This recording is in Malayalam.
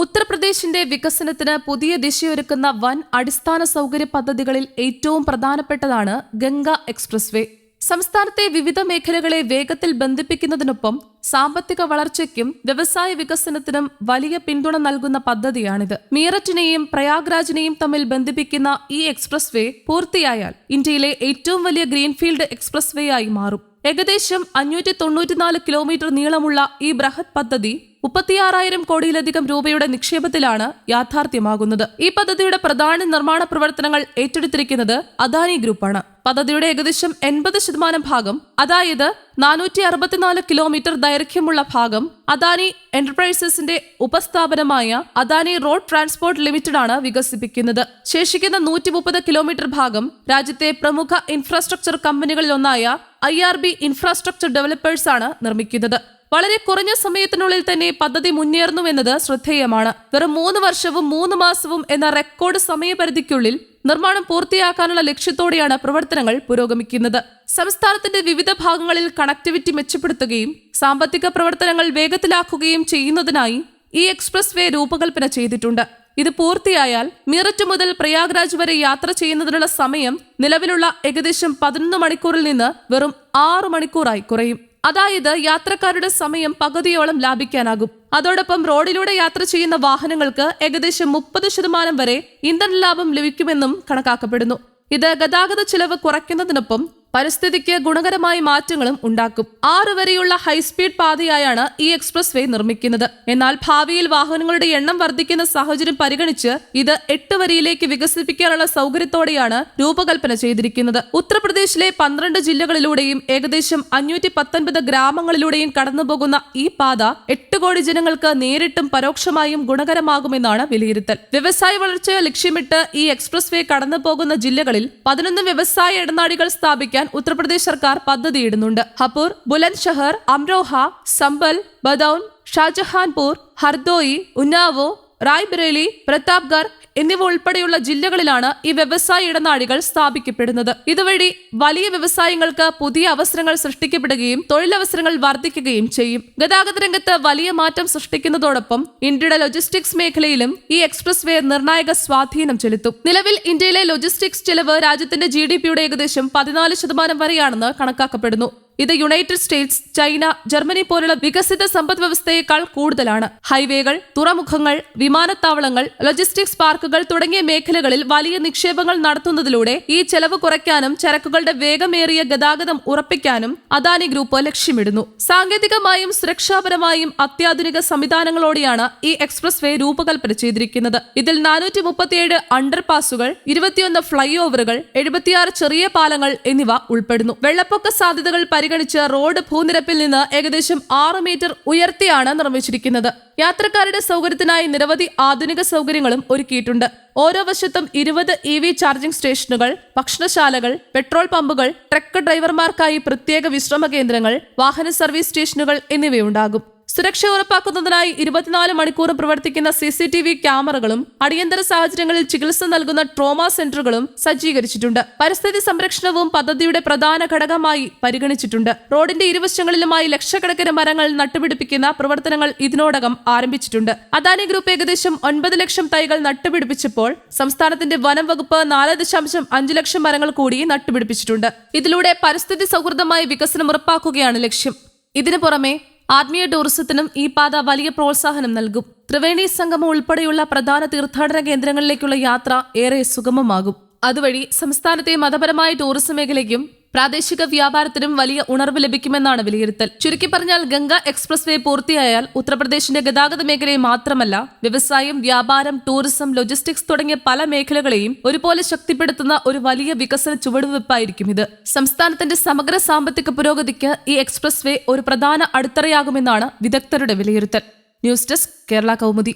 ഉത്തർപ്രദേശിന്റെ വികസനത്തിന് പുതിയ ദിശയൊരുക്കുന്ന വൻ അടിസ്ഥാന സൗകര്യ പദ്ധതികളിൽ ഏറ്റവും പ്രധാനപ്പെട്ടതാണ് ഗംഗ എക്സ്പ്രസ് വേ. സംസ്ഥാനത്തെ വിവിധ മേഖലകളെ വേഗത്തിൽ ബന്ധിപ്പിക്കുന്നതിനൊപ്പം സാമ്പത്തിക വളർച്ചയ്ക്കും വ്യവസായ വികസനത്തിനും വലിയ പിന്തുണ നൽകുന്ന പദ്ധതിയാണിത്. മീററ്റിനെയും പ്രയാഗ്രാജിനെയും തമ്മിൽ ബന്ധിപ്പിക്കുന്ന ഈ എക്സ്പ്രസ് വേ പൂർത്തിയായാൽ ഇന്ത്യയിലെ ഏറ്റവും വലിയ ഗ്രീൻഫീൽഡ് എക്സ്പ്രസ് വേ ആയി മാറും. ഏകദേശം 594 കിലോമീറ്റർ നീളമുള്ള ഈ ബൃഹത് പദ്ധതി 36,000 കോടിയിലധികം രൂപയുടെ നിക്ഷേപത്തിലാണ് യാഥാർത്ഥ്യമാകുന്നത്. ഈ പദ്ധതിയുടെ പ്രധാന നിർമ്മാണ പ്രവർത്തനങ്ങൾ ഏറ്റെടുത്തിരിക്കുന്നത് അദാനി ഗ്രൂപ്പാണ്. പദ്ധതിയുടെ ഏകദേശം 80% ഭാഗം, അതായത് 464 കിലോമീറ്റർ ദൈർഘ്യമുള്ള ഭാഗം അദാനി എന്റർപ്രൈസസിന്റെ ഉപസ്ഥാപനമായ അദാനി റോഡ് ട്രാൻസ്പോർട്ട് ലിമിറ്റഡ് ആണ് വികസിപ്പിക്കുന്നത്. ശേഷിക്കുന്ന 130 കിലോമീറ്റർ ഭാഗം രാജ്യത്തെ പ്രമുഖ ഇൻഫ്രാസ്ട്രക്ചർ കമ്പനികളിലൊന്നായ IRB ഇൻഫ്രാസ്ട്രക്ചർ ഡെവലപ്പേഴ്സ് ആണ് നിർമ്മിക്കുന്നത്. വളരെ കുറഞ്ഞ സമയത്തിനുള്ളിൽ തന്നെ പദ്ധതി മുന്നേറുന്നുവെന്നത് ശ്രദ്ധേയമാണ്. വെറും 3 വർഷവും 3 മാസവും എന്ന റെക്കോർഡ് സമയപരിധിക്കുള്ളിൽ നിർമ്മാണം പൂർത്തിയാക്കാനുള്ള ലക്ഷ്യത്തോടെയാണ് പ്രവർത്തനങ്ങൾ പുരോഗമിക്കുന്നത്. സംസ്ഥാനത്തിന്റെ വിവിധ ഭാഗങ്ങളിൽ കണക്ടിവിറ്റി മെച്ചപ്പെടുത്തുകയും സാമ്പത്തിക പ്രവർത്തനങ്ങൾ വേഗത്തിലാക്കുകയും ചെയ്യുന്നതിനായി ഈ എക്സ്പ്രസ് വേ രൂപകൽപ്പന ചെയ്തിട്ടുണ്ട്. ഇത് പൂർത്തിയായാൽ മീററ്റ് മുതൽ പ്രയാഗ്രാജ് വരെ യാത്ര ചെയ്യുന്നതിനുള്ള സമയം നിലവിലുള്ള ഏകദേശം 11 മണിക്കൂറിൽ നിന്ന് വെറും 6 മണിക്കൂറായി കുറയും. അതായത് യാത്രക്കാരുടെ സമയം പകുതിയോളം ലാഭിക്കാനാകും. അതോടൊപ്പം റോഡിലൂടെ യാത്ര ചെയ്യുന്ന വാഹനങ്ങൾക്ക് ഏകദേശം 30% വരെ ഇന്ധന ലാഭം ലഭിക്കുമെന്നും കണക്കാക്കപ്പെടുന്നു. ഇത് ഗതാഗത ചെലവ് കുറയ്ക്കുന്നതിനൊപ്പം പരിസ്ഥിതിക്ക് ഗുണകരമായ മാറ്റങ്ങളും ഉണ്ടാക്കും. 6 വരെയുള്ള ഹൈസ്പീഡ് പാതയായാണ് ഈ എക്സ്പ്രസ് വേ നിർമ്മിക്കുന്നത്. എന്നാൽ ഭാവിയിൽ വാഹനങ്ങളുടെ എണ്ണം വർദ്ധിക്കുന്ന സാഹചര്യം പരിഗണിച്ച് ഇത് 8 വരിയിലേക്ക് വികസിപ്പിക്കാനുള്ള സൗകര്യത്തോടെയാണ് രൂപകൽപ്പന ചെയ്തിരിക്കുന്നത്. ഉത്തർപ്രദേശിലെ 12 ജില്ലകളിലൂടെയും ഏകദേശം 519 ഗ്രാമങ്ങളിലൂടെയും കടന്നുപോകുന്ന ഈ പാത 8 കോടി ജനങ്ങൾക്ക് നേരിട്ടും പരോക്ഷമായും ഗുണകരമാകുമെന്നാണ് വിലയിരുത്തൽ. വ്യവസായ വളർച്ച ലക്ഷ്യമിട്ട് ഈ എക്സ്പ്രസ് വേ കടന്നുപോകുന്ന ജില്ലകളിൽ 11 വ്യവസായ ഇടനാഴികൾ സ്ഥാപിക്കാൻ ഉത്തർപ്രദേശ് സർക്കാർ പദ്ധതിയിടുന്നുണ്ട്. ഹപൂർ, ബുലന്ദ്ഷഹർ, അംരോഹ, സംബൽ, ബദൌൻ, ഷാജഹാൻപൂർ, ഹർദോയി, ഉന്നാവോ, റായ്ബറേലി, പ്രതാപ്ഗർ എന്നിവ ഉൾപ്പെടെയുള്ള ജില്ലകളിലാണ് ഈ വ്യവസായ ഇടനാഴികൾ സ്ഥാപിക്കപ്പെടുന്നത്. ഇതുവഴി വലിയ വ്യവസായങ്ങൾക്ക് പുതിയ അവസരങ്ങൾ സൃഷ്ടിക്കപ്പെടുകയും തൊഴിലവസരങ്ങൾ വർദ്ധിക്കുകയും ചെയ്യും. ഗതാഗത രംഗത്ത് വലിയ മാറ്റം സൃഷ്ടിക്കുന്നതോടൊപ്പം ഇന്ത്യയുടെ ലോജിസ്റ്റിക്സ് മേഖലയിലും ഈ എക്സ്പ്രസ് വേ നിർണായക സ്വാധീനം ചെലുത്തും. നിലവിൽ ഇന്ത്യയിലെ ലോജിസ്റ്റിക്സ് ചെലവ് രാജ്യത്തിന്റെ GDP-യുടെ ഏകദേശം 14% വരെയാണെന്ന് കണക്കാക്കപ്പെടുന്നു. ഇത് യുണൈറ്റഡ് സ്റ്റേറ്റ്സ്, ചൈന, ജർമ്മനി പോലുള്ള വികസിത സമ്പദ് വ്യവസ്ഥയേക്കാൾ കൂടുതലാണ്. ഹൈവേകൾ, തുറമുഖങ്ങൾ, വിമാനത്താവളങ്ങൾ, ലോജിസ്റ്റിക്സ് പാർക്കുകൾ തുടങ്ങിയ മേഖലകളിൽ വലിയ നിക്ഷേപങ്ങൾ നടത്തുന്നതിലൂടെ ഈ ചെലവ് കുറയ്ക്കാനും ചരക്കുകളുടെ വേഗമേറിയ ഗതാഗതം ഉറപ്പിക്കാനും അദാനി ഗ്രൂപ്പ് ലക്ഷ്യമിടുന്നു. സാങ്കേതികമായും സുരക്ഷാപരമായും അത്യാധുനിക സംവിധാനങ്ങളോടെയാണ് ഈ എക്സ്പ്രസ് വേ രൂപകൽപ്പന ചെയ്തിരിക്കുന്നത്. ഇതിൽ 437 അണ്ടർപാസുകൾ, 21 ഫ്ലൈ ഓവറുകൾ, 76 ചെറിയ പാലങ്ങൾ എന്നിവ ഉൾപ്പെടുന്നു. വെള്ളപ്പൊക്ക സാധ്യതകൾ പരിഗണിച്ച് റോഡ് ഭൂനിരപ്പിൽ നിന്ന് ഏകദേശം 6 മീറ്റർ ഉയർത്തിയാണ് നിർമ്മിച്ചിരിക്കുന്നത്. യാത്രക്കാരുടെ സൗകര്യത്തിനായി നിരവധി ആധുനിക സൗകര്യങ്ങളും ഒരുക്കിയിട്ടുണ്ട്. ഓരോ വശത്തും 20 EV ചാർജിംഗ് സ്റ്റേഷനുകൾ, ഭക്ഷണശാലകൾ, പെട്രോൾ പമ്പുകൾ, ട്രക്ക് ഡ്രൈവർമാർക്കായി പ്രത്യേക വിശ്രമ കേന്ദ്രങ്ങൾ, വാഹന സർവീസ് സ്റ്റേഷനുകൾ എന്നിവയുണ്ടാകും. സുരക്ഷ ഉറപ്പാക്കുന്നതിനായി 24 മണിക്കൂറും പ്രവർത്തിക്കുന്ന CCTV ക്യാമറകളും അടിയന്തര സാഹചര്യങ്ങളിൽ ചികിത്സ നൽകുന്ന ട്രോമ സെന്ററുകളും സജ്ജീകരിച്ചിട്ടുണ്ട്. പരിസ്ഥിതി സംരക്ഷണവും പദ്ധതിയുടെ പ്രധാന ഘടകമായി പരിഗണിച്ചിട്ടുണ്ട്. റോഡിന്റെ ഇരുവശങ്ങളിലുമായി ലക്ഷക്കണക്കിന് മരങ്ങൾ നട്ടുപിടിപ്പിക്കുന്ന പ്രവർത്തനങ്ങൾ ഇതിനോടകം ആരംഭിച്ചിട്ടുണ്ട്. അദാനി ഗ്രൂപ്പ് ഏകദേശം 9 ലക്ഷം തൈകൾ നട്ടുപിടിപ്പിച്ചപ്പോൾ സംസ്ഥാനത്തിന്റെ വനം വകുപ്പ് 4.5 ലക്ഷം മരങ്ങൾ കൂടി നട്ടുപിടിപ്പിച്ചിട്ടുണ്ട്. ഇതിലൂടെ പരിസ്ഥിതി സൗഹൃദമായ വികസനം ഉറപ്പാക്കുകയാണ് ലക്ഷ്യം. ഇതിനു പുറമെ ആത്മീയ ടൂറിസത്തിനും ഈ പാത വലിയ പ്രോത്സാഹനം നൽകും. ത്രിവേണി സംഗമം ഉൾപ്പെടെയുള്ള പ്രധാന തീർത്ഥാടന കേന്ദ്രങ്ങളിലേക്കുള്ള യാത്ര ഏറെ സുഗമമാകും. അതുവഴി സംസ്ഥാനത്തെ മതപരമായ ടൂറിസം മേഖലയ്ക്കും പ്രാദേശിക വ്യാപാരത്തിനും വലിയ ഉണർവ് ലഭിക്കുമെന്നാണ് വിലയിരുത്തൽ. ചുരുക്കി പറഞ്ഞാൽ ഗംഗ എക്സ്പ്രസ് വേ പൂർത്തിയായാൽ ഉത്തർപ്രദേശിന്റെ ഗതാഗത മേഖലയെ മാത്രമല്ല വ്യവസായം, വ്യാപാരം, ടൂറിസം, ലോജിസ്റ്റിക്സ് തുടങ്ങിയ പല മേഖലകളെയും ഒരുപോലെ ശക്തിപ്പെടുത്തുന്ന ഒരു വലിയ വികസന ചുവടുവെപ്പായിരിക്കും ഇത്. സംസ്ഥാനത്തിന്റെ സമഗ്ര സാമ്പത്തിക പുരോഗതിക്ക് ഈ എക്സ്പ്രസ് വേ ഒരു പ്രധാന അടിത്തറയാകുമെന്നാണ് വിദഗ്ധരുടെ വിലയിരുത്തൽ. News desk, Kerala Kaumudi.